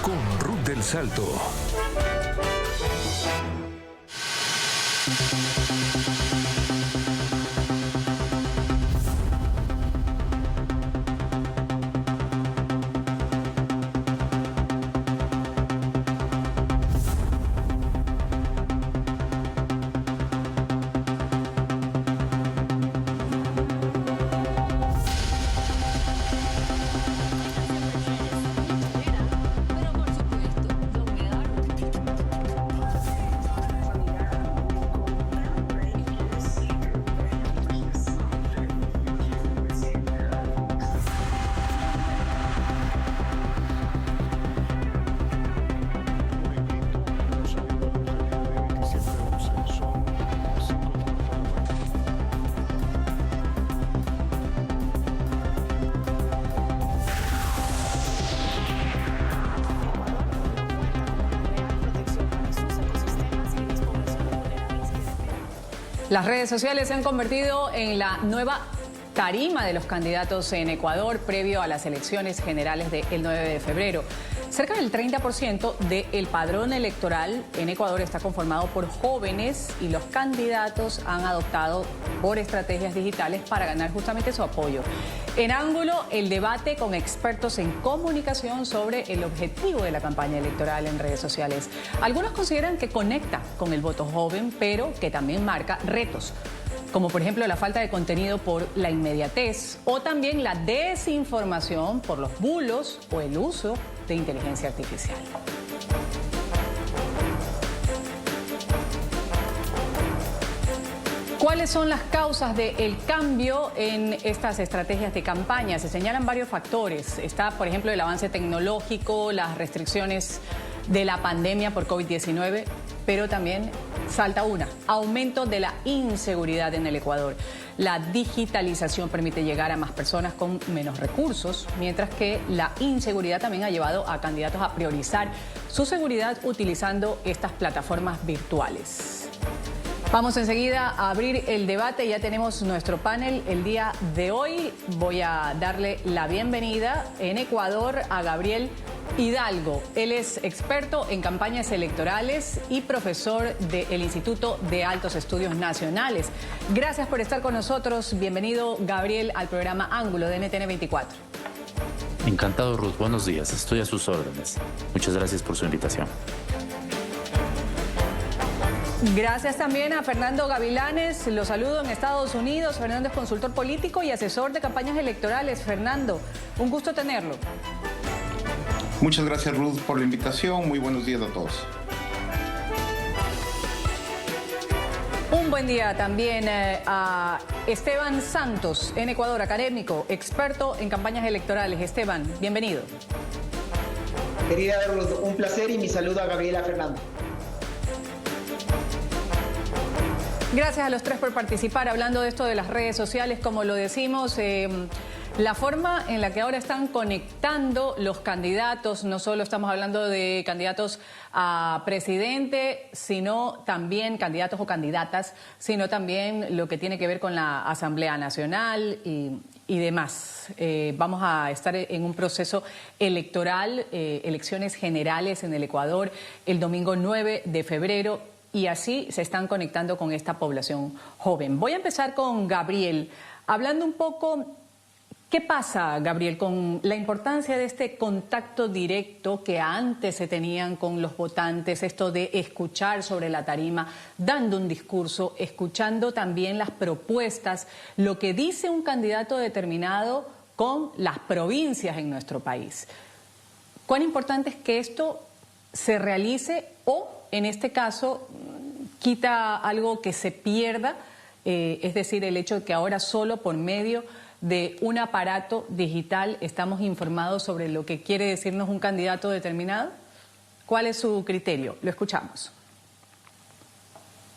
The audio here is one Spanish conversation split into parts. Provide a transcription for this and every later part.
con Ruth del Salto. Las redes sociales se han convertido en la nueva tarima de los candidatos en Ecuador previo a las elecciones generales del 9 de febrero. Cerca del 30% del padrón electoral en Ecuador está conformado por jóvenes y los candidatos han adoptado por estrategias digitales para ganar justamente su apoyo. En Ángulo, el debate con expertos en comunicación sobre el objetivo de la campaña electoral en redes sociales. Algunos consideran que conecta con el voto joven, pero que también marca retos, como por ejemplo la falta de contenido por la inmediatez o también la desinformación por los bulos o el uso de inteligencia artificial. ¿Cuáles son las causas del cambio en estas estrategias de campaña? Se señalan varios factores. Está, por ejemplo, el avance tecnológico, las restricciones de la pandemia por COVID-19, pero también salta aumento de la inseguridad en el Ecuador. La digitalización permite llegar a más personas con menos recursos, mientras que la inseguridad también ha llevado a candidatos a priorizar su seguridad utilizando estas plataformas virtuales. Vamos enseguida a abrir el debate, ya tenemos nuestro panel el día de hoy. Voy a darle la bienvenida en Ecuador a Gabriel Hidalgo. Él es experto en campañas electorales y profesor del Instituto de Altos Estudios Nacionales. Gracias por estar con nosotros. Bienvenido, Gabriel, al programa Ángulo de NTN 24. Encantado, Ruth. Buenos días. Estoy a sus órdenes. Muchas gracias por su invitación. Gracias también a Fernando Gavilanes, lo saludo en Estados Unidos. Fernando es consultor político y asesor de campañas electorales. Fernando, un gusto tenerlo. Muchas gracias, Ruth, por la invitación. Muy buenos días a todos. Un buen día también a Esteban Santos, en Ecuador, académico, experto en campañas electorales. Esteban, bienvenido. Querida Ruth, un placer y mi saludo a Gabriela Fernando. Gracias a los tres por participar. Hablando de esto de las redes sociales, como lo decimos, la forma en la que ahora están conectando los candidatos, no solo estamos hablando de candidatos a presidente, sino también candidatos o candidatas, sino también lo que tiene que ver con la Asamblea Nacional y demás. Vamos a estar en un proceso electoral, elecciones generales en el Ecuador, el domingo 9 de febrero. Y así se están conectando con esta población joven. Voy a empezar con Gabriel, hablando un poco, ¿qué pasa, Gabriel, con la importancia de este contacto directo que antes se tenían con los votantes, esto de escuchar sobre la tarima, dando un discurso, escuchando también las propuestas, lo que dice un candidato determinado con las provincias en nuestro país? ¿Cuán importante es que esto se realice o, en este caso, quita algo que se pierda, es decir, el hecho de que ahora solo por medio de un aparato digital estamos informados sobre lo que quiere decirnos un candidato determinado? ¿Cuál es su criterio? Lo escuchamos.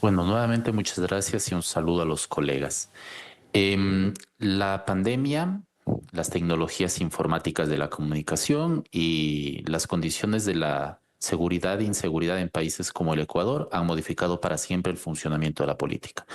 Bueno, nuevamente muchas gracias y un saludo a los colegas. La pandemia, las tecnologías informáticas de la comunicación y las condiciones de la seguridad e inseguridad en países como el Ecuador han modificado para siempre el funcionamiento de la política.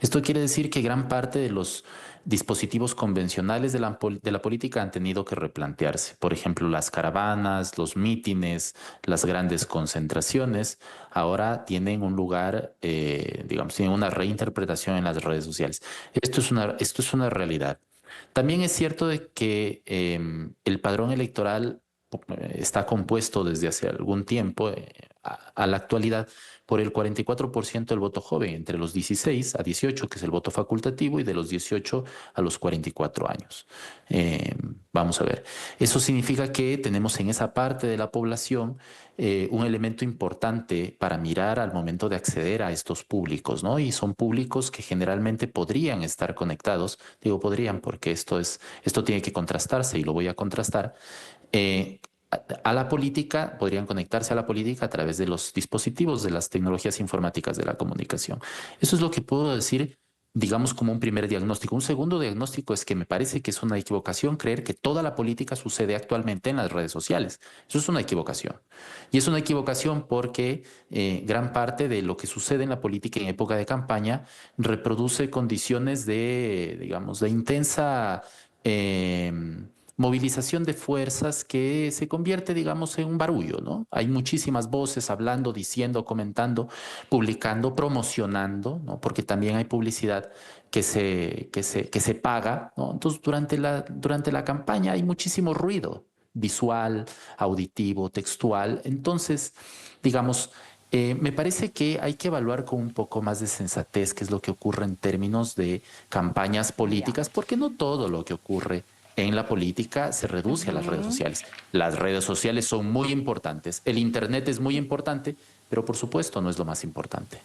Esto quiere decir que gran parte de los dispositivos convencionales de la política han tenido que replantearse. Por ejemplo, las caravanas, los mítines, las grandes concentraciones, ahora tienen un lugar, digamos, tienen una reinterpretación en las redes sociales. Esto es una realidad. También es cierto de que el padrón electoral está compuesto desde hace algún tiempo, a la actualidad, por el 44% del voto joven, entre los 16 a 18, que es el voto facultativo, y de los 18 a los 44 años. Vamos a ver. Eso significa que tenemos en esa parte de la población un elemento importante para mirar al momento de acceder a estos públicos, ¿no? Y son públicos que generalmente podrían estar conectados. Digo podrían porque esto tiene que contrastarse y lo voy a contrastar. eh, a la política, podrían conectarse a la política a través de los dispositivos, de las tecnologías informáticas de la comunicación. Eso es lo que puedo decir, digamos, como un primer diagnóstico. Un segundo diagnóstico es que me parece que es una equivocación creer que toda la política sucede actualmente en las redes sociales. Eso es una equivocación. Y es una equivocación porque gran parte de lo que sucede en la política en época de campaña reproduce condiciones de, digamos, de intensa movilización de fuerzas que se convierte, digamos, en un barullo, ¿no? Hay muchísimas voces hablando, diciendo, comentando, publicando, promocionando, ¿no? Porque también hay publicidad que se paga, ¿no? Entonces, durante la campaña hay muchísimo ruido visual, auditivo, textual. Entonces, digamos, me parece que hay que evaluar con un poco más de sensatez qué es lo que ocurre en términos de campañas Ya. políticas, porque no todo lo que ocurre en la política se reduce a las redes sociales. Las redes sociales son muy importantes, el Internet es muy importante, pero por supuesto no es lo más importante.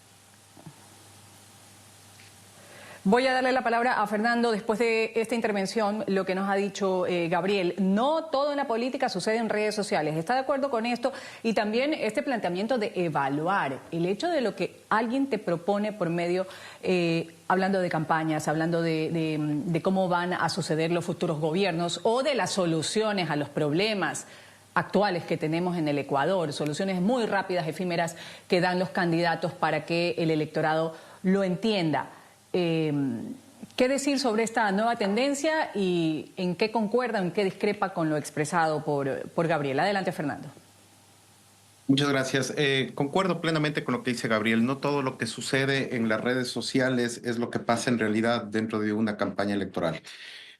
Voy a darle la palabra a Fernando después de esta intervención, lo que nos ha dicho Gabriel. No todo en la política sucede en redes sociales. ¿Está de acuerdo con esto? Y también este planteamiento de evaluar el hecho de lo que alguien te propone por medio, hablando de campañas, hablando de cómo van a suceder los futuros gobiernos o de las soluciones a los problemas actuales que tenemos en el Ecuador, soluciones muy rápidas, efímeras, que dan los candidatos para que el electorado lo entienda. ¿Qué decir sobre esta nueva tendencia y en qué concuerda, en qué discrepa con lo expresado por Gabriel? Adelante, Fernando. Muchas gracias. Concuerdo plenamente con lo que dice Gabriel. No todo lo que sucede en las redes sociales es lo que pasa en realidad dentro de una campaña electoral.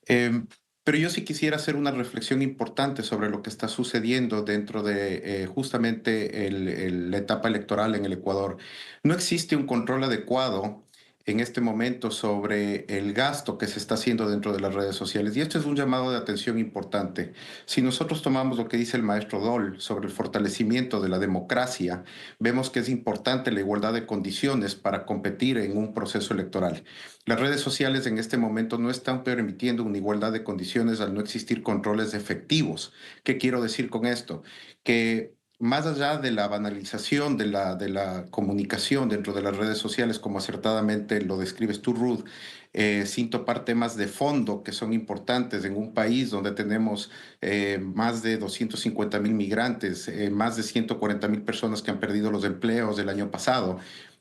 Pero yo sí quisiera hacer una reflexión importante sobre lo que está sucediendo dentro de justamente la etapa electoral en el Ecuador. No existe un control adecuado en este momento sobre el gasto que se está haciendo dentro de las redes sociales. Y esto es un llamado de atención importante. Si nosotros tomamos lo que dice el maestro Doll sobre el fortalecimiento de la democracia, vemos que es importante la igualdad de condiciones para competir en un proceso electoral. Las redes sociales en este momento no están permitiendo una igualdad de condiciones al no existir controles efectivos. ¿Qué quiero decir con esto? Que más allá de la banalización de la comunicación dentro de las redes sociales, como acertadamente lo describes tú, Ruth, sin topar temas de fondo que son importantes en un país donde tenemos más de 250.000 migrantes, más de 140.000 personas que han perdido los empleos del año pasado.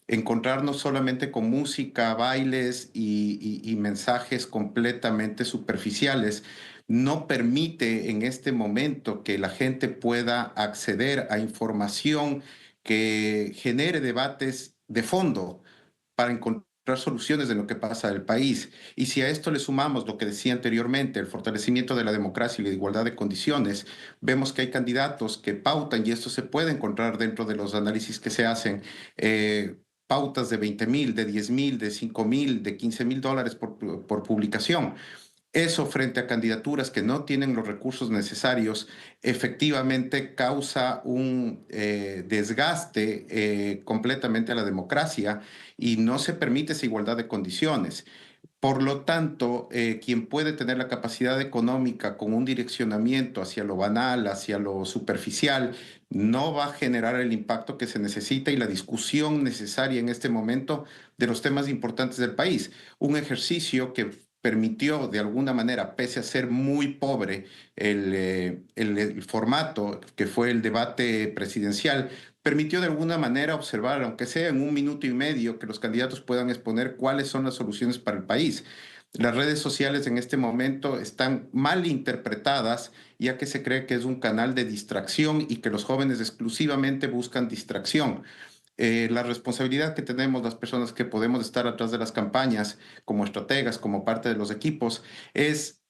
Encontrarnos solamente con música, bailes y mensajes completamente superficiales no permite en este momento que la gente pueda acceder a información que genere debates de fondo para encontrar soluciones de lo que pasa en el país. Y si a esto le sumamos lo que decía anteriormente, el fortalecimiento de la democracia y la igualdad de condiciones, vemos que hay candidatos que pautan, y esto se puede encontrar dentro de los análisis que se hacen, pautas de 20.000, de 10.000, de 5.000, de 15.000 dólares por publicación. Eso frente a candidaturas que no tienen los recursos necesarios, efectivamente causa un desgaste completamente a la democracia y no se permite esa igualdad de condiciones. Por lo tanto, quien puede tener la capacidad económica con un direccionamiento hacia lo banal, hacia lo superficial, no va a generar el impacto que se necesita y la discusión necesaria en este momento de los temas importantes del país. Un ejercicio que permitió de alguna manera, pese a ser muy pobre el formato que fue el debate presidencial, permitió de alguna manera observar, aunque sea en 1 minuto y medio, que los candidatos puedan exponer cuáles son las soluciones para el país. Las redes sociales en este momento están mal interpretadas, ya que se cree que es un canal de distracción y que los jóvenes exclusivamente buscan distracción. La responsabilidad que tenemos las personas que podemos estar atrás de las campañas, como estrategas, como parte de los equipos, es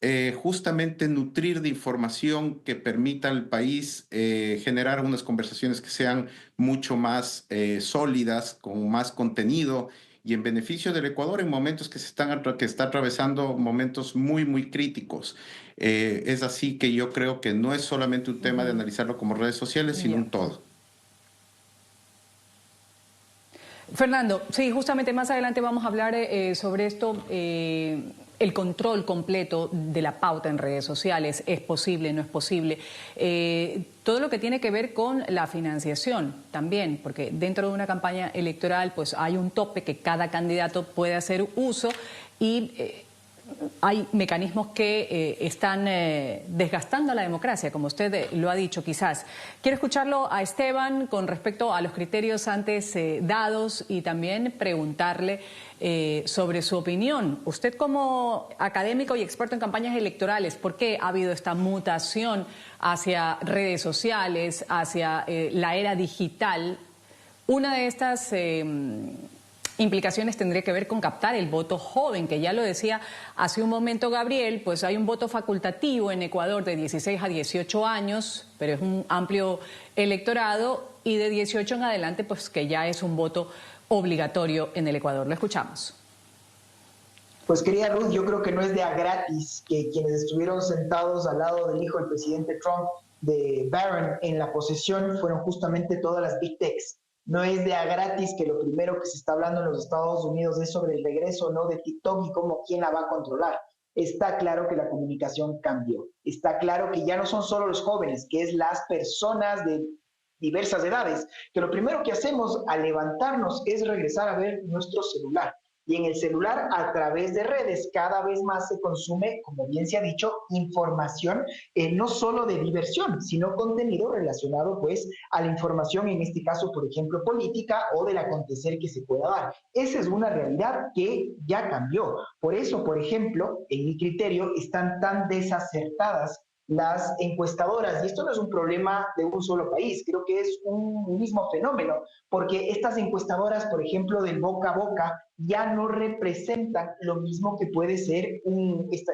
justamente nutrir de información que permita al país generar unas conversaciones que sean mucho más sólidas, con más contenido y en beneficio del Ecuador en momentos que está atravesando momentos muy, muy críticos. Es así que yo creo que no es solamente un tema de analizarlo como redes sociales, sino un todo. Fernando, sí, justamente más adelante vamos a hablar sobre esto, el control completo de la pauta en redes sociales, ¿es posible, no es posible? Todo lo que tiene que ver con la financiación también, porque dentro de una campaña electoral pues hay un tope que cada candidato puede hacer uso y hay mecanismos que están desgastando la democracia, como usted lo ha dicho quizás. Quiero escucharlo a Esteban con respecto a los criterios antes dados y también preguntarle sobre su opinión. Usted como académico y experto en campañas electorales, ¿por qué ha habido esta mutación hacia redes sociales, hacia la era digital? Una de estas implicaciones tendría que ver con captar el voto joven, que ya lo decía hace un momento Gabriel, pues hay un voto facultativo en Ecuador de 16 a 18 años, pero es un amplio electorado, y de 18 en adelante pues que ya es un voto obligatorio en el Ecuador. Lo escuchamos. Pues querida Ruth, yo creo que no es de a gratis que quienes estuvieron sentados al lado del hijo del presidente Trump, de Barron, en la posesión, fueron justamente todas las Big Techs. No es de a gratis que lo primero que se está hablando en los Estados Unidos es sobre el regreso no de TikTok y cómo quién la va a controlar. Está claro que la comunicación cambió. Está claro que ya no son solo los jóvenes, que es las personas de diversas edades, que lo primero que hacemos al levantarnos es regresar a ver nuestro celular. Y en el celular, a través de redes, cada vez más se consume, como bien se ha dicho, información no solo de diversión, sino contenido relacionado pues a la información, en este caso, por ejemplo, política o del acontecer que se pueda dar. Esa es una realidad que ya cambió. Por eso, por ejemplo, en mi criterio, están tan desacertadas las encuestadoras, y esto no es un problema de un solo país, creo que es un mismo fenómeno, porque estas encuestadoras, por ejemplo, del boca a boca, ya no representan lo mismo que puede ser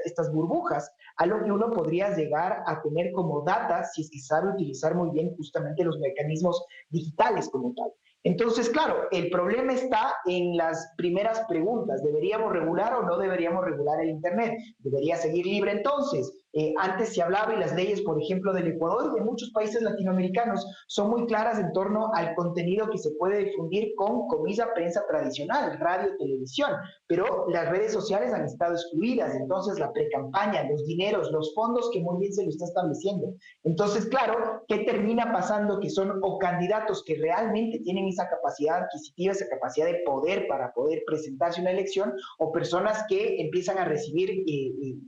estas burbujas, a lo que uno podría llegar a tener como data si es que sabe utilizar muy bien justamente los mecanismos digitales como tal. Entonces, claro, el problema está en las primeras preguntas. ¿Deberíamos regular o no deberíamos regular el Internet? ¿Debería seguir libre entonces? Antes se hablaba y las leyes, por ejemplo, del Ecuador y de muchos países latinoamericanos son muy claras en torno al contenido que se puede difundir con comilla prensa tradicional, radio, televisión, pero las redes sociales han estado excluidas. Entonces, la precampaña, los dineros, los fondos que muy bien se lo está estableciendo. Entonces, claro, ¿qué termina pasando? Que son o candidatos que realmente tienen esa capacidad adquisitiva, esa capacidad de poder para poder presentarse a una elección, o personas que empiezan a recibir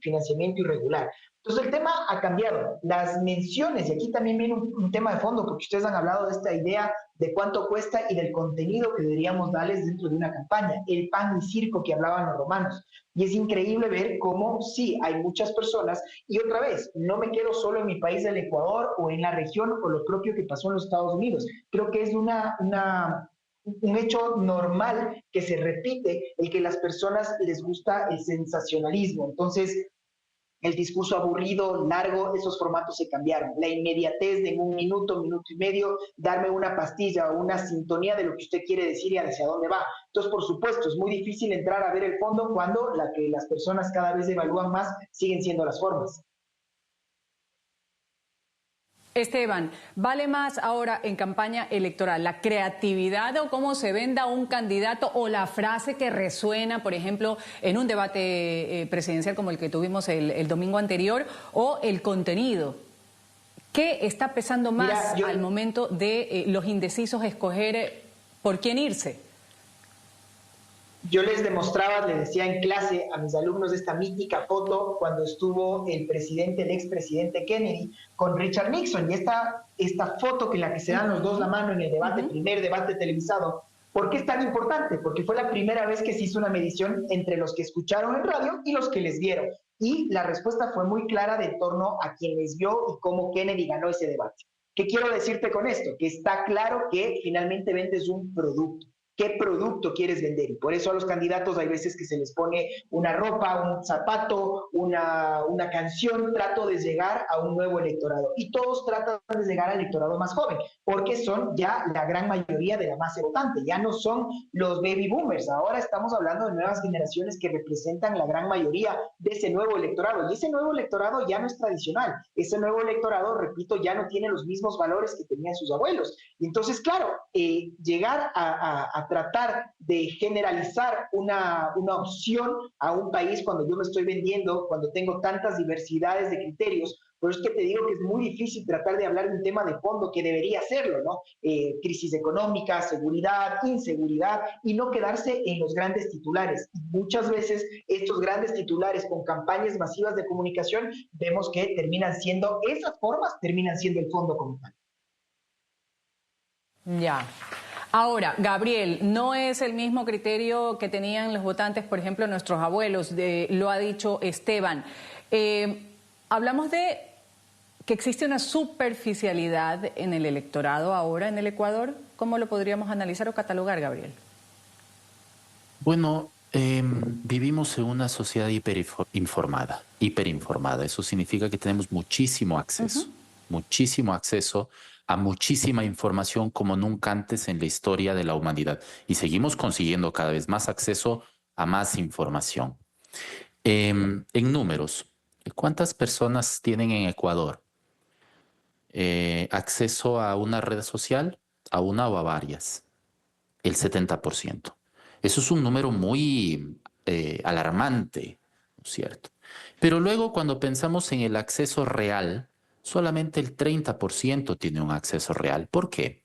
financiamiento irregular. Entonces el tema ha cambiado, las menciones, y aquí también viene un tema de fondo, porque ustedes han hablado de esta idea de cuánto cuesta y del contenido que deberíamos darles dentro de una campaña, el pan y circo que hablaban los romanos. Y es increíble ver cómo sí, hay muchas personas, y otra vez, no me quedo solo en mi país del Ecuador o en la región o lo propio que pasó en los Estados Unidos. Creo que es un hecho normal que se repite, el que a las personas les gusta el sensacionalismo. Entonces, el discurso aburrido, largo, esos formatos se cambiaron. La inmediatez de en 1 minuto, 1 minuto y medio, darme una pastilla o una sintonía de lo que usted quiere decir y hacia dónde va. Entonces, por supuesto, es muy difícil entrar a ver el fondo cuando la que las personas cada vez evalúan más siguen siendo las formas. Esteban, ¿vale más ahora en campaña electoral la creatividad o cómo se venda un candidato o la frase que resuena, por ejemplo, en un debate presidencial como el que tuvimos el domingo anterior, o el contenido? ¿Qué está pesando más al momento de los indecisos escoger por quién irse? Yo les demostraba, les decía en clase a mis alumnos esta mítica foto cuando estuvo el expresidente Kennedy con Richard Nixon. Y esta foto en la que se dan los dos la mano en el debate, primer debate televisado. ¿Por qué es tan importante? Porque fue la primera vez que se hizo una medición entre los que escucharon en radio y los que les vieron. Y la respuesta fue muy clara de en torno a quien les vio y cómo Kennedy ganó ese debate. ¿Qué quiero decirte con esto? Que está claro que finalmente vendes un producto. ¿Qué producto quieres vender? Y por eso a los candidatos hay veces que se les pone una ropa, un zapato, una canción. Trato de llegar a un nuevo electorado. Y todos tratan de llegar al electorado más joven, porque son ya la gran mayoría de la masa votante. Ya no son los baby boomers. Ahora estamos hablando de nuevas generaciones que representan la gran mayoría de ese nuevo electorado. Y ese nuevo electorado ya no es tradicional. Ese nuevo electorado, repito, ya no tiene los mismos valores que tenían sus abuelos. Y entonces, claro, llegar a tratar de generalizar una opción a un país cuando yo me estoy vendiendo, cuando tengo tantas diversidades de criterios. Por eso es que te digo que es muy difícil tratar de hablar de un tema de fondo que debería serlo, ¿no? Crisis económica, seguridad, inseguridad, y no quedarse en los grandes titulares. Y muchas veces estos grandes titulares con campañas masivas de comunicación, vemos que terminan siendo, esas formas terminan siendo el fondo como tal. Ya. Ahora, Gabriel, no es el mismo criterio que tenían los votantes, por ejemplo, nuestros abuelos, lo ha dicho Esteban. Hablamos de que existe una superficialidad en el electorado ahora en el Ecuador. ¿Cómo lo podríamos analizar o catalogar, Gabriel? Bueno, vivimos en una sociedad hiperinformada. Eso significa que tenemos muchísimo acceso a muchísima información como nunca antes en la historia de la humanidad. Y seguimos consiguiendo cada vez más acceso a más información. En números, ¿cuántas personas tienen en Ecuador acceso a una red social? ¿A una o a varias? El 70%. Eso es un número muy alarmante, ¿no es cierto? Pero luego cuando pensamos en el acceso real, solamente el 30% tiene un acceso real. ¿Por qué?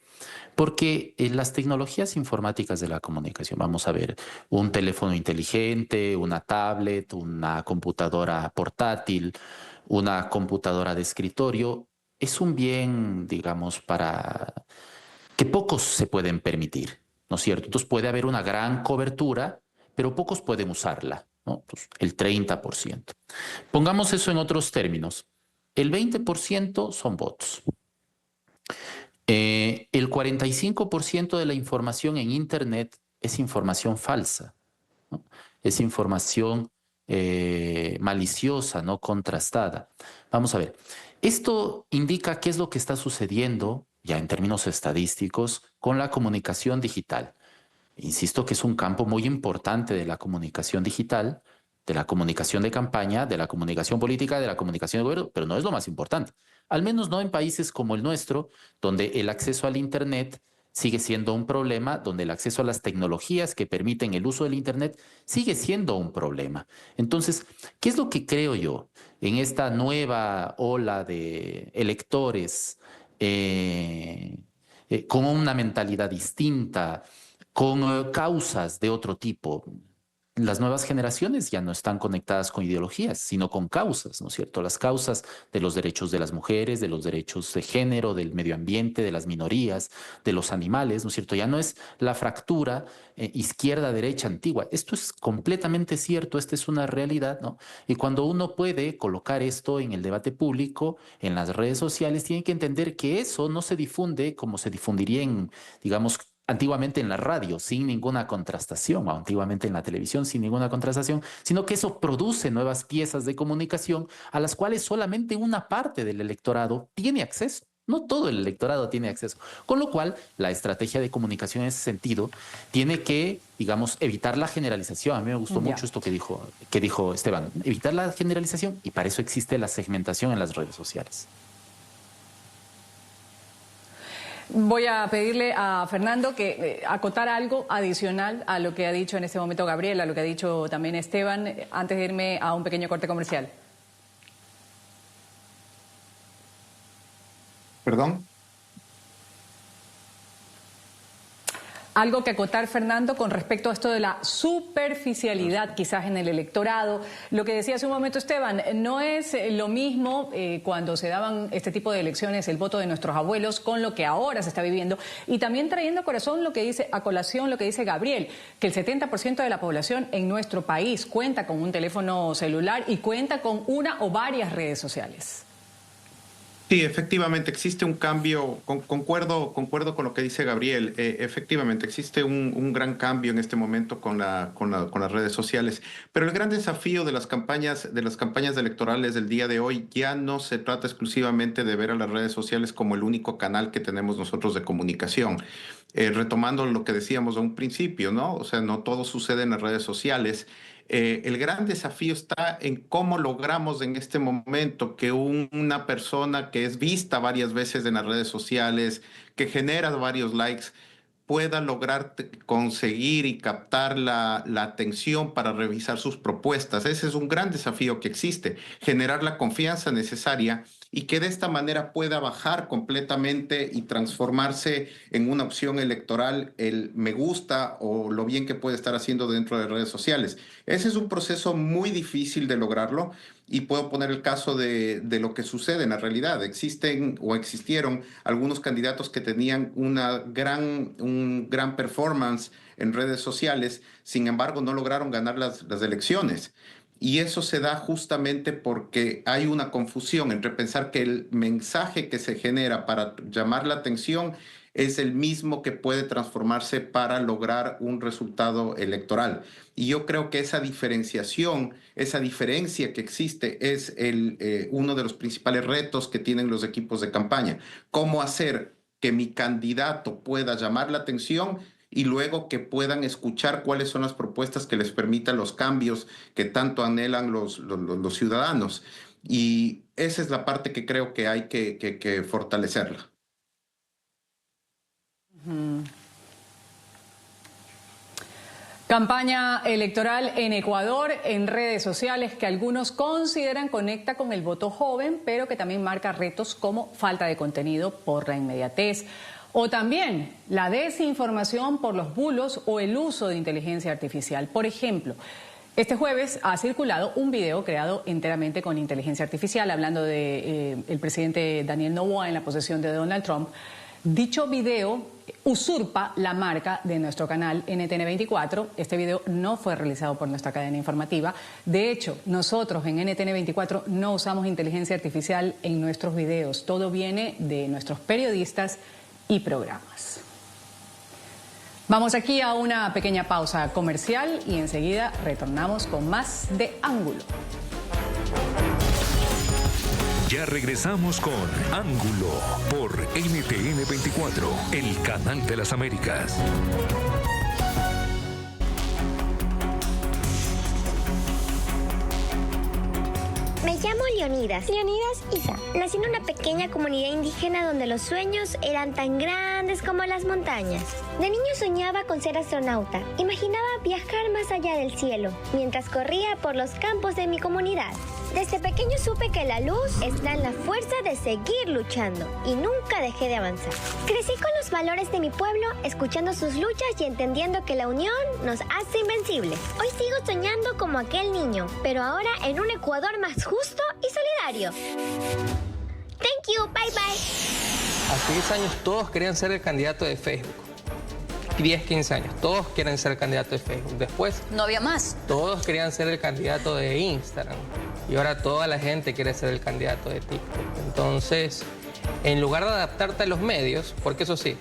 Porque en las tecnologías informáticas de la comunicación, vamos a ver, un teléfono inteligente, una tablet, una computadora portátil, una computadora de escritorio, es un bien, digamos, para que pocos se pueden permitir, ¿no es cierto? Entonces puede haber una gran cobertura, pero pocos pueden usarla, ¿no? Entonces, el 30%. Pongamos eso en otros términos. El 20% son bots. El 45% de la información en Internet es información falsa, ¿no? Es información maliciosa, no contrastada. Vamos a ver, esto indica qué es lo que está sucediendo, ya en términos estadísticos, con la comunicación digital. Insisto que es un campo muy importante de la comunicación digital, de la comunicación de campaña, de la comunicación política, de la comunicación de gobierno, pero no es lo más importante. Al menos no en países como el nuestro, donde el acceso al Internet sigue siendo un problema, donde el acceso a las tecnologías que permiten el uso del Internet sigue siendo un problema. Entonces, ¿qué es lo que creo yo en esta nueva ola de electores con una mentalidad distinta, con causas de otro tipo? Las nuevas generaciones ya no están conectadas con ideologías, sino con causas, ¿no es cierto? Las causas de los derechos de las mujeres, de los derechos de género, del medio ambiente, de las minorías, de los animales, ¿no es cierto? Ya no es la fractura izquierda-derecha antigua. Esto es completamente cierto, esta es una realidad, ¿no? Y cuando uno puede colocar esto en el debate público, en las redes sociales, tiene que entender que eso no se difunde como se difundiría en, digamos, antiguamente en la radio, sin ninguna contrastación, o antiguamente en la televisión, sin ninguna contrastación, sino que eso produce nuevas piezas de comunicación a las cuales solamente una parte del electorado tiene acceso. No todo el electorado tiene acceso. Con lo cual, la estrategia de comunicación en ese sentido tiene que, digamos, evitar la generalización. A mí me gustó mucho esto que dijo Esteban. Evitar la generalización, y para eso existe la segmentación en las redes sociales. Voy a pedirle a Fernando que acotara algo adicional a lo que ha dicho en este momento Gabriel, a lo que ha dicho también Esteban, antes de irme a un pequeño corte comercial. ¿Perdón? Algo que acotar, Fernando, con respecto a esto de la superficialidad quizás en el electorado. Lo que decía hace un momento Esteban, no es lo mismo cuando se daban este tipo de elecciones, el voto de nuestros abuelos, con lo que ahora se está viviendo. Y también trayendo a colación lo que dice Gabriel, que el 70% de la población en nuestro país cuenta con un teléfono celular y cuenta con una o varias redes sociales. Sí, efectivamente existe un cambio, concuerdo con lo que dice Gabriel, efectivamente existe un gran cambio en este momento con las redes sociales, pero el gran desafío de las campañas electorales del día de hoy ya no se trata exclusivamente de ver a las redes sociales como el único canal que tenemos nosotros de comunicación. Retomando lo que decíamos a un principio, ¿no? O sea, no todo sucede en las redes sociales. El gran desafío está en cómo logramos en este momento que una persona que es vista varias veces en las redes sociales, que genera varios likes, pueda lograr conseguir y captar la atención para revisar sus propuestas. Ese es un gran desafío que existe, generar la confianza necesaria y que de esta manera pueda bajar completamente y transformarse en una opción electoral el me gusta o lo bien que puede estar haciendo dentro de redes sociales. Ese es un proceso muy difícil de lograrlo y puedo poner el caso de lo que sucede en la realidad. Existen o existieron algunos candidatos que tenían un gran performance en redes sociales, sin embargo no lograron ganar las elecciones. Y eso se da justamente porque hay una confusión entre pensar que el mensaje que se genera para llamar la atención es el mismo que puede transformarse para lograr un resultado electoral. Y yo creo que esa diferenciación, esa diferencia que existe es uno de los principales retos que tienen los equipos de campaña. ¿Cómo hacer que mi candidato pueda llamar la atención y luego que puedan escuchar cuáles son las propuestas que les permitan los cambios que tanto anhelan los ciudadanos? Y esa es la parte que creo que hay que fortalecerla. Campaña electoral en Ecuador en redes sociales que algunos consideran conecta con el voto joven, pero que también marca retos como falta de contenido por la inmediatez o también la desinformación por los bulos o el uso de inteligencia artificial. Por ejemplo, este jueves ha circulado un video creado enteramente con inteligencia artificial hablando de el presidente Daniel Noboa en la posesión de Donald Trump. Dicho video usurpa la marca de nuestro canal NTN24. Este video no fue realizado por nuestra cadena informativa. De hecho, nosotros en NTN24 no usamos inteligencia artificial en nuestros videos. Todo viene de nuestros periodistas y programas. Vamos aquí a una pequeña pausa comercial y enseguida retornamos con más de Ángulo. Ya regresamos con Ángulo por NTN 24, el canal de las Américas. Me llamo Leonidas Isa. Nací en una pequeña comunidad indígena donde los sueños eran tan grandes como las montañas. De niño soñaba con ser astronauta. Imaginaba viajar más allá del cielo, mientras corría por los campos de mi comunidad. Desde pequeño supe que la luz está en la fuerza de seguir luchando y nunca dejé de avanzar. Crecí con los valores de mi pueblo, escuchando sus luchas y entendiendo que la unión nos hace invencibles. Hoy sigo soñando como aquel niño, pero ahora en un Ecuador más justo y solidario. Thank you, bye bye. Hace 10 años todos querían ser el candidato de Facebook. 10, 15 años, todos quieren ser el candidato de Facebook. Después, no había más. Todos querían ser el candidato de Instagram. Y ahora toda la gente quiere ser el candidato de TikTok. Entonces, en lugar de adaptarte a los medios, porque eso sí,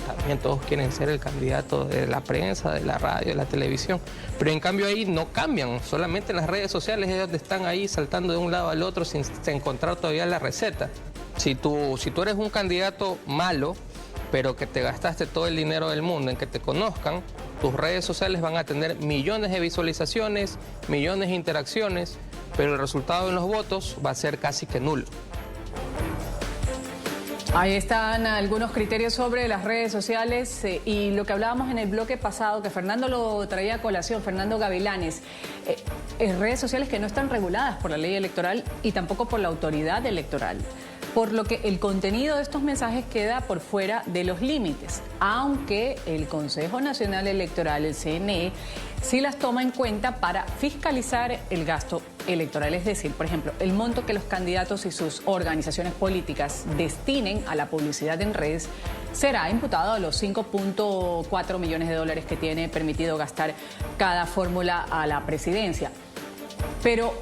también todos quieren ser el candidato de la prensa, de la radio, de la televisión, pero en cambio ahí no cambian, solamente en las redes sociales ellos están ahí saltando de un lado al otro sin encontrar todavía la receta. Si tú eres un candidato malo, pero que te gastaste todo el dinero del mundo en que te conozcan, tus redes sociales van a tener millones de visualizaciones, millones de interacciones, pero el resultado en los votos va a ser casi que nulo. Ahí están algunos criterios sobre las redes sociales y lo que hablábamos en el bloque pasado, que Fernando lo traía a colación, Fernando Gavilanes, redes sociales que no están reguladas por la ley electoral y tampoco por la autoridad electoral. por lo que el contenido de estos mensajes queda por fuera de los límites, aunque el Consejo Nacional Electoral, el CNE, sí las toma en cuenta para fiscalizar el gasto electoral. Es decir, por ejemplo, el monto que los candidatos y sus organizaciones políticas destinen a la publicidad en redes será imputado a los 5.4 millones de dólares que tiene permitido gastar cada fórmula a la presidencia. Pero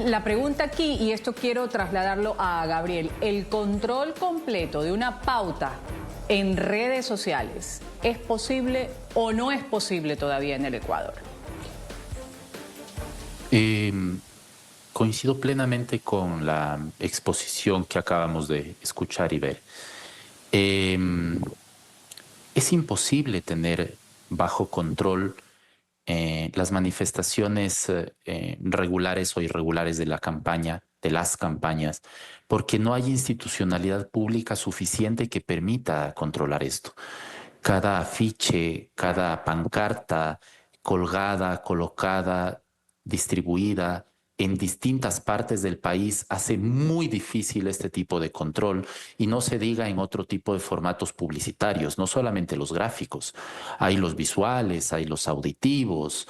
la pregunta aquí, y esto quiero trasladarlo a Gabriel, ¿el control completo de una pauta en redes sociales es posible o no es posible todavía en el Ecuador? Coincido plenamente con la exposición que acabamos de escuchar y ver. Es imposible tener bajo control las manifestaciones regulares o irregulares de la campaña, de las campañas, porque no hay institucionalidad pública suficiente que permita controlar esto. Cada afiche, cada pancarta colgada, colocada, distribuida en distintas partes del país hace muy difícil este tipo de control, y no se diga en otro tipo de formatos publicitarios, no solamente los gráficos, hay los visuales, hay los auditivos.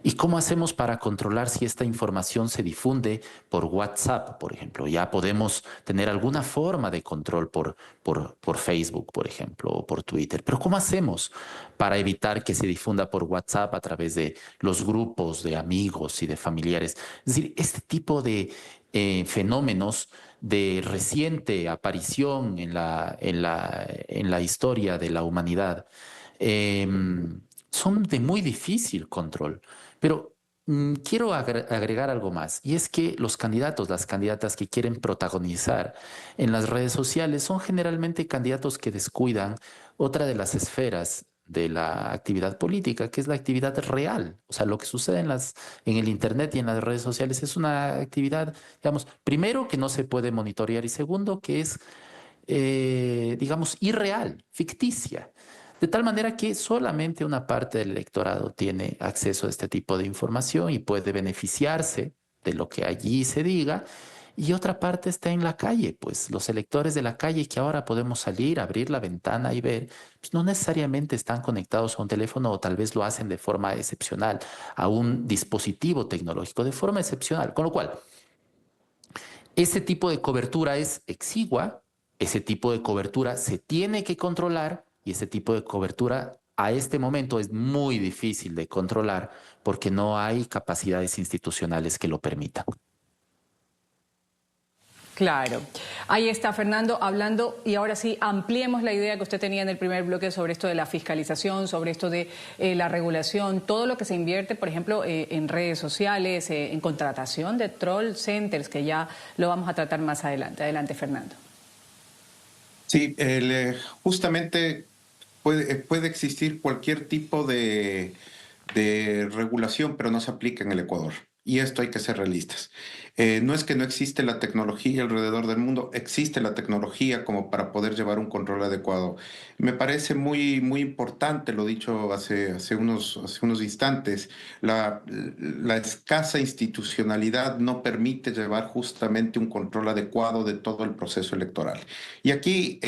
¿Y cómo hacemos para controlar si esta información se difunde por WhatsApp, por ejemplo? Ya podemos tener alguna forma de control por Facebook, por ejemplo, o por Twitter. Pero ¿cómo hacemos para evitar que se difunda por WhatsApp a través de los grupos de amigos y de familiares? Es decir, este tipo de fenómenos de reciente aparición en la historia de la humanidad eh, son de muy difícil control. Pero quiero agregar algo más, y es que los candidatos, las candidatas que quieren protagonizar en las redes sociales son generalmente candidatos que descuidan otra de las esferas de la actividad política, que es la actividad real. O sea, lo que sucede en el Internet y en las redes sociales es una actividad, digamos, primero, que no se puede monitorear, y segundo, que es, digamos, irreal, ficticia. De tal manera que solamente una parte del electorado tiene acceso a este tipo de información y puede beneficiarse de lo que allí se diga, y otra parte está en la calle. Pues los electores de la calle, que ahora podemos salir, abrir la ventana y ver, pues no necesariamente están conectados a un teléfono, o tal vez lo hacen de forma excepcional a un dispositivo tecnológico, de forma excepcional. Con lo cual, ese tipo de cobertura es exigua, ese tipo de cobertura se tiene que controlar, y ese tipo de cobertura a este momento es muy difícil de controlar porque no hay capacidades institucionales que lo permitan. Claro. Ahí está Fernando hablando, y ahora sí ampliemos la idea que usted tenía en el primer bloque sobre esto de la fiscalización, sobre esto de la regulación, todo lo que se invierte, por ejemplo, en redes sociales, en contratación de troll centers, que ya lo vamos a tratar más adelante. Adelante, Fernando. Sí, justamente puede existir cualquier tipo de regulación, pero no se aplica en el Ecuador. Y esto hay que ser realistas. No es que no existe la tecnología alrededor del mundo, existe la tecnología como para poder llevar un control adecuado. Me parece muy, muy importante, lo dicho hace unos instantes, la escasa institucionalidad no permite llevar justamente un control adecuado de todo el proceso electoral. Y aquí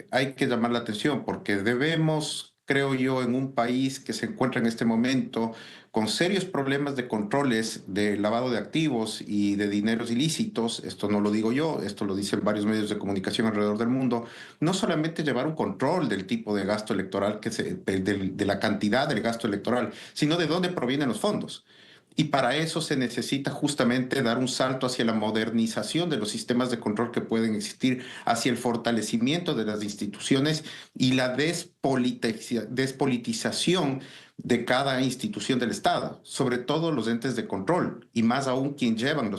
hay que llamar la atención, porque debemos, creo yo, en un país que se encuentra en este momento con serios problemas de controles de lavado de activos y de dineros ilícitos, esto no lo digo yo, esto lo dicen varios medios de comunicación alrededor del mundo, no solamente llevar un control del tipo de gasto electoral, de la cantidad del gasto electoral, sino de dónde provienen los fondos. Y para eso se necesita justamente dar un salto hacia la modernización de los sistemas de control que pueden existir, hacia el fortalecimiento de las instituciones y la despolitización de cada institución del Estado, sobre todo los entes de control, y más aún quienes llevan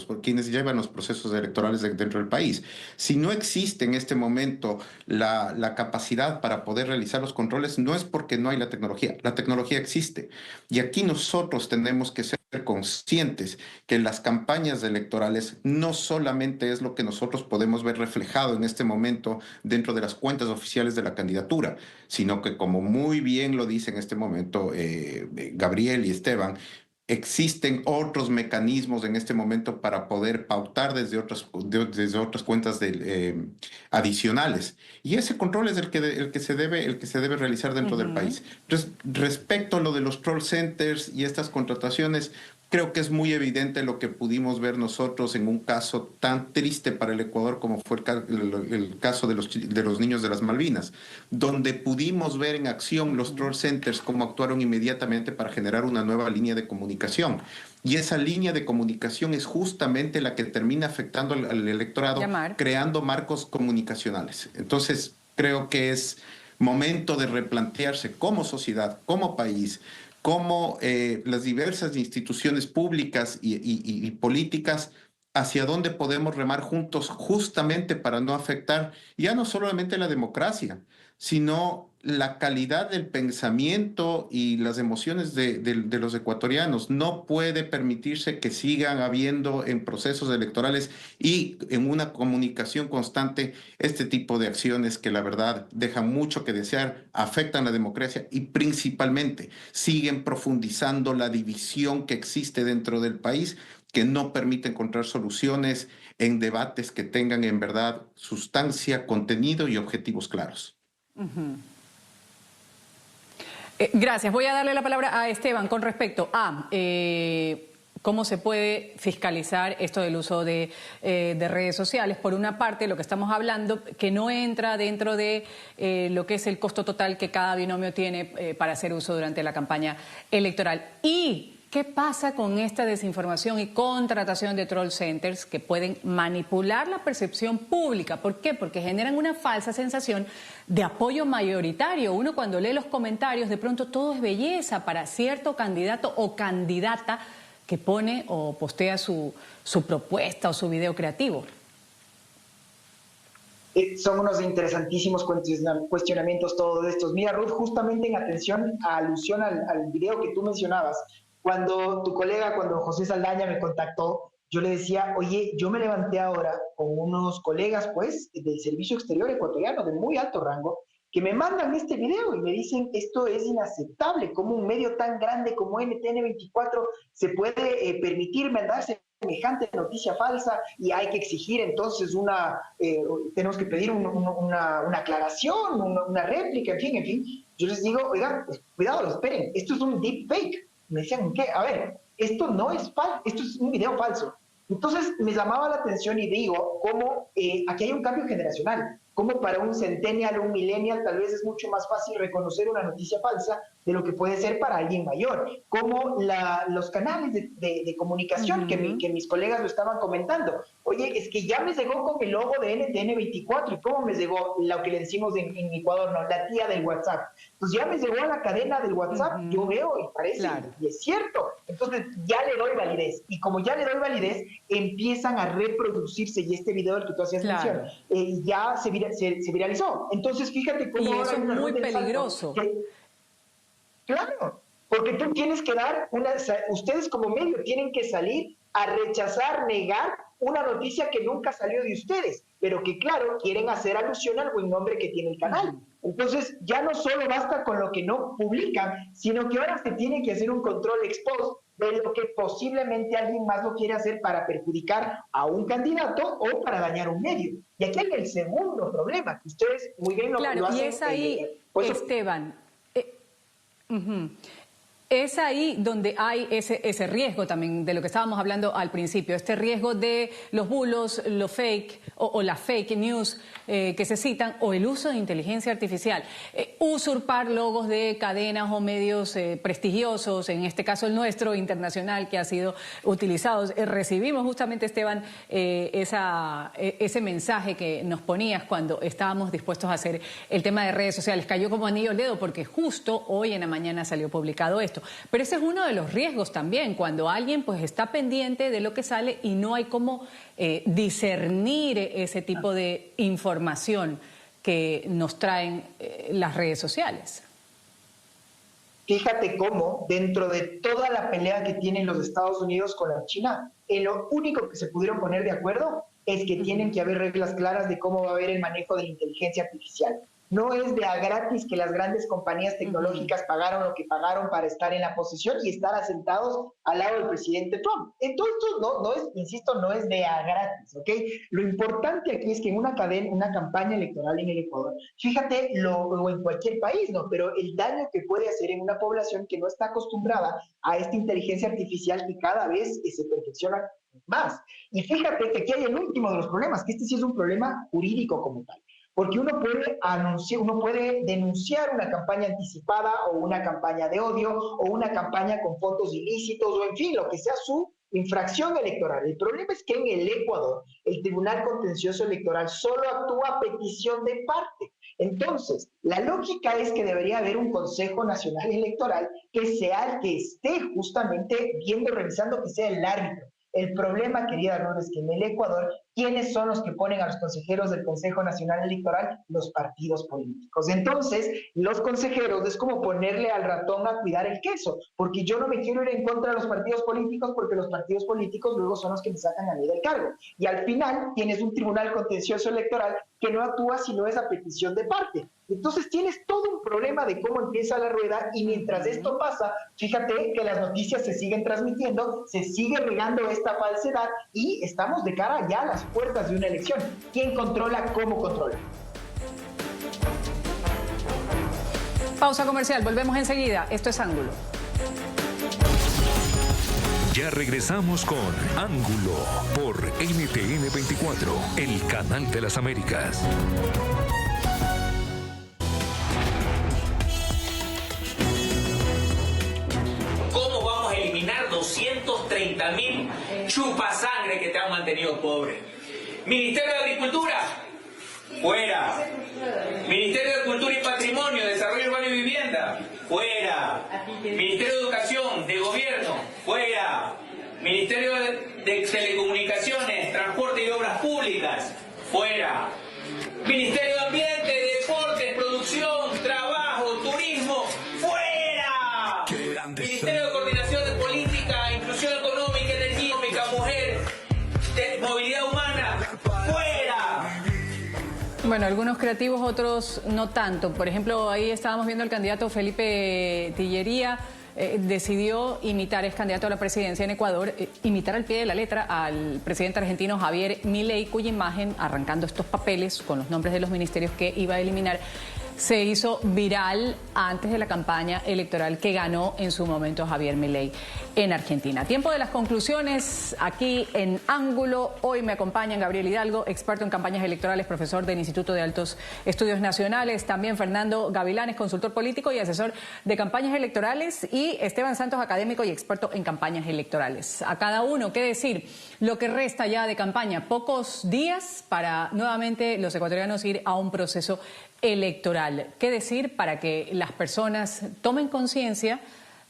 los procesos electorales dentro del país. Si no existe en este momento la capacidad para poder realizar los controles, no es porque no hay la tecnología existe. Y aquí nosotros tenemos que ser conscientes que las campañas electorales no solamente es lo que nosotros podemos ver reflejado en este momento dentro de las cuentas oficiales de la candidatura, sino que, como muy bien lo dice en este momento Gabriel y Esteban, Existen otros mecanismos en este momento para poder pautar desde otras cuentas adicionales. Y ese control es el que se debe realizar dentro del país. Entonces, respecto a lo de los troll centers y estas contrataciones, creo que es muy evidente lo que pudimos ver nosotros en un caso tan triste para el Ecuador como fue el caso de los niños de las Malvinas, donde pudimos ver en acción los troll centers cómo actuaron inmediatamente para generar una nueva línea de comunicación. Y esa línea de comunicación es justamente la que termina afectando al electorado, creando marcos comunicacionales. Entonces, creo que es momento de replantearse como sociedad, como país, cómo las diversas instituciones públicas y políticas, hacia dónde podemos remar juntos justamente para no afectar ya no solamente la democracia, sino la calidad del pensamiento y las emociones de los ecuatorianos. No puede permitirse que sigan habiendo en procesos electorales y en una comunicación constante este tipo de acciones que la verdad dejan mucho que desear, afectan la democracia y principalmente siguen profundizando la división que existe dentro del país, que no permite encontrar soluciones en debates que tengan en verdad sustancia, contenido y objetivos claros. Gracias. Voy a darle la palabra a Esteban con respecto a cómo se puede fiscalizar esto del uso de redes sociales. Por una parte, lo que estamos hablando, que no entra dentro de lo que es el costo total que cada binomio tiene para hacer uso durante la campaña electoral. Y ¿qué pasa con esta desinformación y contratación de troll centers que pueden manipular la percepción pública? ¿Por qué? Porque generan una falsa sensación de apoyo mayoritario. Uno cuando lee los comentarios, de pronto todo es belleza para cierto candidato o candidata que pone o postea su propuesta o su video creativo. Son unos interesantísimos cuestionamientos todos estos. Mira, Ruth, justamente en alusión al video que tú mencionabas, cuando José Saldaña me contactó, yo le decía, oye, yo me levanté ahora con unos colegas, pues, del Servicio Exterior ecuatoriano de muy alto rango, que me mandan este video y me dicen, esto es inaceptable, como un medio tan grande como NTN24 se puede permitir mandar semejante noticia falsa y hay que exigir entonces tenemos que pedir una aclaración, una réplica, en fin. Yo les digo, oigan, cuidado, esperen, esto es un deepfake. Me decían, ¿qué? A ver, esto no es falso, esto es un video falso. Entonces me llamaba la atención y digo, cómo aquí hay un cambio generacional, como para un centennial o un millennial tal vez es mucho más fácil reconocer una noticia falsa de lo que puede ser para alguien mayor, como los canales de comunicación que mis colegas lo estaban comentando. Oye, es que ya me llegó con el logo de NTN24, ¿y cómo me llegó lo que le decimos en Ecuador? No, la tía del WhatsApp. Pues ya me llegó a la cadena del WhatsApp, yo veo y parece, y es cierto. Entonces ya le doy validez, y como ya le doy validez, empiezan a reproducirse, y este video del que tú hacías mención, ya se viralizó. Entonces fíjate cómo... Y eso es muy peligroso. Claro, porque tú tienes que ustedes como medio tienen que salir a rechazar, negar una noticia que nunca salió de ustedes, pero que claro, quieren hacer alusión al buen nombre que tiene el canal. Entonces ya no solo basta con lo que no publican, sino que ahora se tiene que hacer un control ex post de lo que posiblemente alguien más lo quiere hacer para perjudicar a un candidato o para dañar un medio. Y aquí hay el segundo problema, que ustedes muy bien lo hacen. Y es ahí, Esteban... Es ahí donde hay ese riesgo también de lo que estábamos hablando al principio, este riesgo de los bulos, los fake o las fake news que se citan, o el uso de inteligencia artificial, usurpar logos de cadenas o medios prestigiosos, en este caso el nuestro, internacional, que ha sido utilizado. Recibimos justamente, Esteban, ese mensaje que nos ponías cuando estábamos dispuestos a hacer el tema de redes sociales. Cayó como anillo al dedo porque justo hoy en la mañana salió publicado esto. Pero ese es uno de los riesgos también, cuando alguien pues está pendiente de lo que sale y no hay cómo discernir ese tipo de información que nos traen las redes sociales. Fíjate cómo dentro de toda la pelea que tienen los Estados Unidos con la China, lo único que se pudieron poner de acuerdo es que tienen que haber reglas claras de cómo va a haber el manejo de la inteligencia artificial. No es de a gratis que las grandes compañías tecnológicas pagaron lo que pagaron para estar en la posición y estar asentados al lado del presidente Trump. Entonces, no es, insisto, no es de a gratis, ¿ok? Lo importante aquí es que en una campaña electoral en el Ecuador, fíjate, o en cualquier país, ¿no? Pero el daño que puede hacer en una población que no está acostumbrada a esta inteligencia artificial que cada vez se perfecciona más. Y fíjate que aquí hay el último de los problemas, que este sí es un problema jurídico como tal. Porque uno puede denunciar una campaña anticipada o una campaña de odio o una campaña con fondos ilícitos o en fin, lo que sea su infracción electoral. El problema es que en el Ecuador el Tribunal Contencioso Electoral solo actúa a petición de parte. Entonces, la lógica es que debería haber un Consejo Nacional Electoral que sea el que esté justamente viendo, revisando, que sea el árbitro. El problema, querida Ruth, es que en el Ecuador, ¿quiénes son los que ponen a los consejeros del Consejo Nacional Electoral? Los partidos políticos. Entonces, los consejeros es como ponerle al ratón a cuidar el queso, porque yo no me quiero ir en contra de los partidos políticos, porque los partidos políticos luego son los que me sacan a mí del cargo. Y al final tienes un Tribunal Contencioso Electoral que no actúa si no es a petición de parte. Entonces tienes todo un problema de cómo empieza la rueda y mientras esto pasa, fíjate que las noticias se siguen transmitiendo, se sigue regando esta falsedad y estamos de cara ya a las puertas de una elección. ¿Quién controla? ¿Cómo controla? Pausa comercial, volvemos enseguida. Esto es Ángulo. Ya regresamos con Ángulo por NTN 24, el canal de las Américas. ¿Cómo vamos a eliminar 230.000 chupasangre que te han mantenido pobre? Ministerio de Agricultura, fuera. Ministerio de Cultura y Patrimonio, Desarrollo Urbano y Vivienda, fuera. Ministerio de Educación, de Gobierno, fuera. Ministerio de Telecomunicaciones, Transporte y Obras Públicas, fuera. Ministerio de Ambiente, Deportes, Producción, Trabajo, Turismo, fuera. Ministerio de Coordinación de Política, Inclusión Económica, Energía, Mujer, Movilidad Humana, fuera. Bueno, algunos creativos, otros no tanto. Por ejemplo, ahí estábamos viendo el candidato Felipe Tillería. Decidió imitar, es candidato a la presidencia en Ecuador, imitar al pie de la letra al presidente argentino Javier Milei, cuya imagen, arrancando estos papeles con los nombres de los ministerios que iba a eliminar, se hizo viral antes de la campaña electoral que ganó en su momento Javier Milei en Argentina. Tiempo de las conclusiones aquí en Ángulo. Hoy me acompañan Gabriel Hidalgo, experto en campañas electorales, profesor del Instituto de Altos Estudios Nacionales, también Fernando Gavilanes, consultor político y asesor de campañas electorales, y Esteban Santos, académico y experto en campañas electorales. A cada uno, ¿qué decir? Lo que resta ya de campaña, pocos días para nuevamente los ecuatorianos ir a un proceso electoral. ¿Qué decir para que las personas tomen conciencia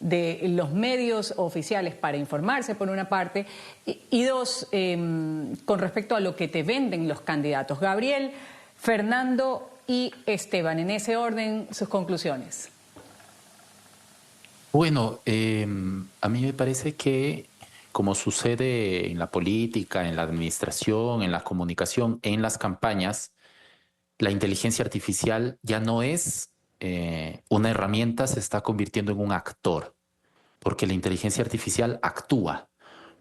de los medios oficiales para informarse, por una parte, y dos, con respecto a lo que te venden los candidatos? Gabriel, Fernando y Esteban, en ese orden, sus conclusiones. Bueno, a mí me parece que, como sucede en la política, en la administración, en la comunicación, en las campañas, la inteligencia artificial ya no es una herramienta, se está convirtiendo en un actor, porque la inteligencia artificial actúa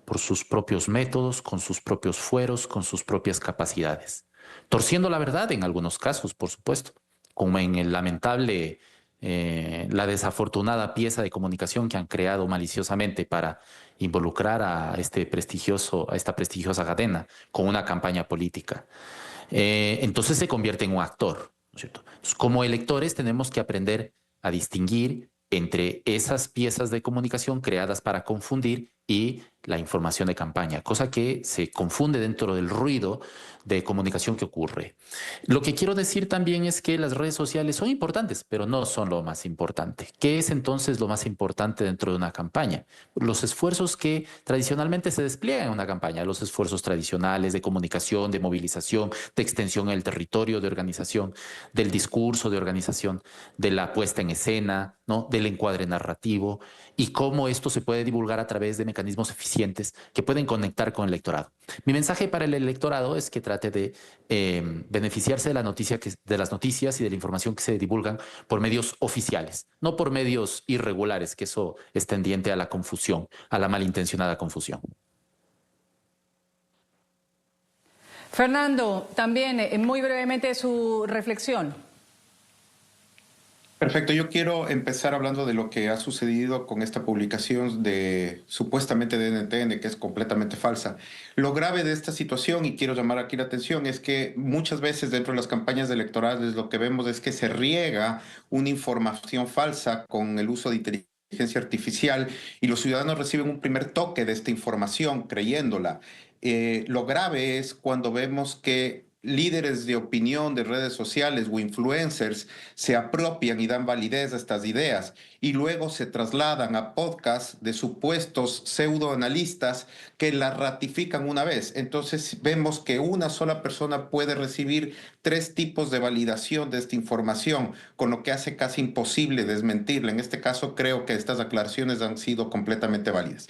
por sus propios métodos, con sus propios fueros, con sus propias capacidades, torciendo la verdad en algunos casos, por supuesto, como en el lamentable, la desafortunada pieza de comunicación que han creado maliciosamente para involucrar a esta prestigiosa cadena con una campaña política. Entonces se convierte en un actor, ¿no es cierto? Entonces, como electores tenemos que aprender a distinguir entre esas piezas de comunicación creadas para confundir y la información de campaña, cosa que se confunde dentro del ruido de comunicación que ocurre. Lo que quiero decir también es que las redes sociales son importantes, pero no son lo más importante. ¿Qué es entonces lo más importante dentro de una campaña? Los esfuerzos que tradicionalmente se despliegan en una campaña, los esfuerzos tradicionales de comunicación, de movilización, de extensión en el territorio, de organización, del discurso, de organización, de la puesta en escena, ¿no? Del encuadre narrativo, y cómo esto se puede divulgar a través de mecanismos mecanismos eficientes que pueden conectar con el electorado. Mi mensaje para el electorado es que trate de beneficiarse de las noticias y de la información que se divulgan por medios oficiales, no por medios irregulares, que eso es tendiente a la confusión, a la malintencionada confusión. Fernando, también muy brevemente su reflexión. Perfecto, yo quiero empezar hablando de lo que ha sucedido con esta publicación supuestamente de NTN, que es completamente falsa. Lo grave de esta situación, y quiero llamar aquí la atención, es que muchas veces dentro de las campañas electorales lo que vemos es que se riega una información falsa con el uso de inteligencia artificial y los ciudadanos reciben un primer toque de esta información creyéndola. Lo grave es cuando vemos que líderes de opinión de redes sociales o influencers se apropian y dan validez a estas ideas y luego se trasladan a podcasts de supuestos pseudoanalistas que las ratifican una vez. Entonces vemos que una sola persona puede recibir 3 tipos de validación de esta información, con lo que hace casi imposible desmentirla. En este caso creo que estas aclaraciones han sido completamente válidas.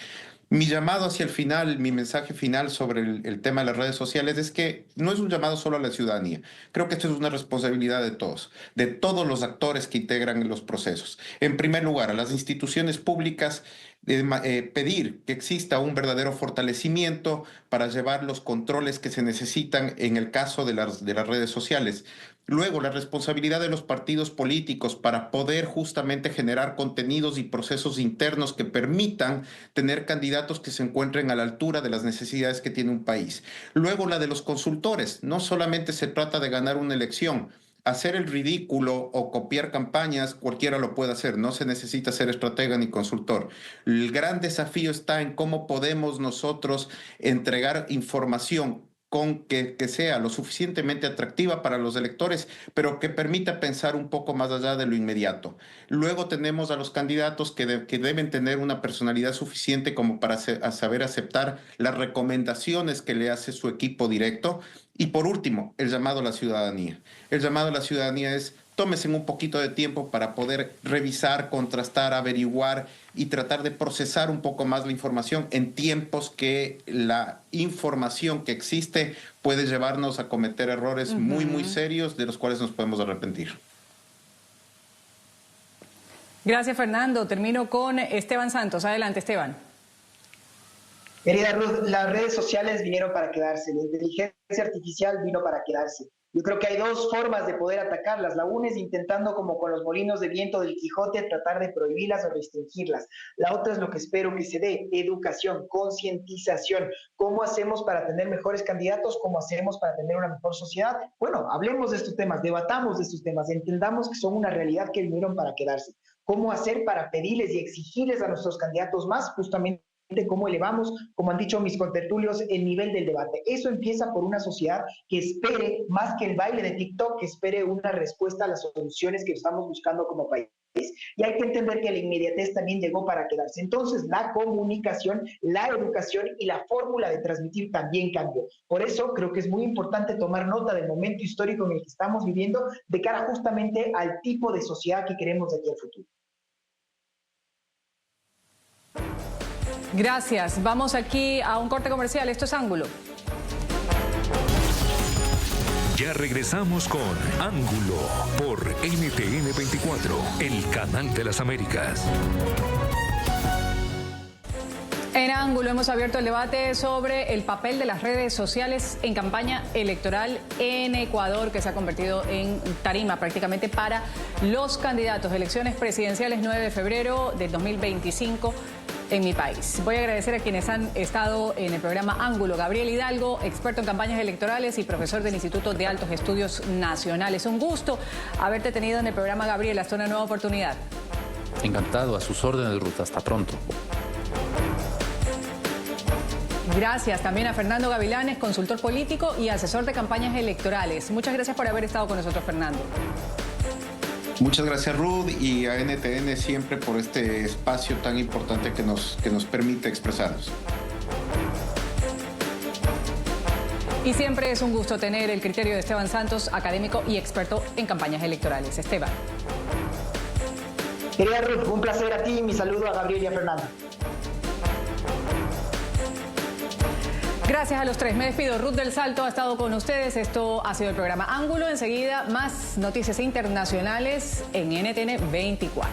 Mi llamado hacia el final, mi mensaje final sobre el tema de las redes sociales es que no es un llamado solo a la ciudadanía. Creo que esto es una responsabilidad de todos los actores que integran los procesos. En primer lugar, a las instituciones públicas, pedir que exista un verdadero fortalecimiento para llevar los controles que se necesitan en el caso de las redes sociales. Luego, la responsabilidad de los partidos políticos para poder justamente generar contenidos y procesos internos que permitan tener candidatos que se encuentren a la altura de las necesidades que tiene un país. Luego, la de los consultores. No solamente se trata de ganar una elección. Hacer el ridículo o copiar campañas, cualquiera lo puede hacer. No se necesita ser estratega ni consultor. El gran desafío está en cómo podemos nosotros entregar información que sea lo suficientemente atractiva para los electores, pero que permita pensar un poco más allá de lo inmediato. Luego tenemos a los candidatos que deben tener una personalidad suficiente como para saber aceptar las recomendaciones que le hace su equipo directo. Y por último, el llamado a la ciudadanía. El llamado a la ciudadanía es: tómense un poquito de tiempo para poder revisar, contrastar, averiguar y tratar de procesar un poco más la información en tiempos que la información que existe puede llevarnos a cometer errores muy, muy serios de los cuales nos podemos arrepentir. Gracias, Fernando. Termino con Esteban Santos. Adelante, Esteban. Querida Ruth, las redes sociales vinieron para quedarse, la inteligencia artificial vino para quedarse. Yo creo que hay 2 formas de poder atacarlas. La una es intentando, como con los molinos de viento del Quijote, tratar de prohibirlas o restringirlas. La otra es lo que espero que se dé: educación, concientización. ¿Cómo hacemos para tener mejores candidatos? ¿Cómo hacemos para tener una mejor sociedad? Bueno, hablemos de estos temas, debatamos de estos temas, entendamos que son una realidad que vinieron para quedarse. ¿Cómo hacer para pedirles y exigirles a nuestros candidatos más? Justamente cómo elevamos, como han dicho mis contertulios, el nivel del debate. Eso empieza por una sociedad que espere, más que el baile de TikTok, que espere una respuesta a las soluciones que estamos buscando como país. Y hay que entender que la inmediatez también llegó para quedarse. Entonces, la comunicación, la educación y la fórmula de transmitir también cambió. Por eso, creo que es muy importante tomar nota del momento histórico en el que estamos viviendo de cara justamente al tipo de sociedad que queremos de aquí al futuro. Gracias. Vamos aquí a un corte comercial. Esto es Ángulo. Ya regresamos con Ángulo por NTN 24, el canal de las Américas. En Ángulo hemos abierto el debate sobre el papel de las redes sociales en campaña electoral en Ecuador, que se ha convertido en tarima prácticamente para los candidatos. Elecciones presidenciales 9 de febrero del 2025 en mi país. Voy a agradecer a quienes han estado en el programa Ángulo. Gabriel Hidalgo, experto en campañas electorales y profesor del Instituto de Altos Estudios Nacionales. Un gusto haberte tenido en el programa, Gabriel. Hasta una nueva oportunidad. Encantado, a sus órdenes, Ruth. Hasta pronto. Gracias también a Fernando Gavilanes, consultor político y asesor de campañas electorales. Muchas gracias por haber estado con nosotros, Fernando. Muchas gracias, Ruth, y a NTN siempre por este espacio tan importante que nos permite expresarnos. Y siempre es un gusto tener el criterio de Esteban Santos, académico y experto en campañas electorales. Esteban. Querida Ruth, un placer a ti y mi saludo a Gabriel y a Fernando. Gracias a los tres. Me despido. Ruth del Salto ha estado con ustedes. Esto ha sido el programa Ángulo. Enseguida, más noticias internacionales en NTN 24.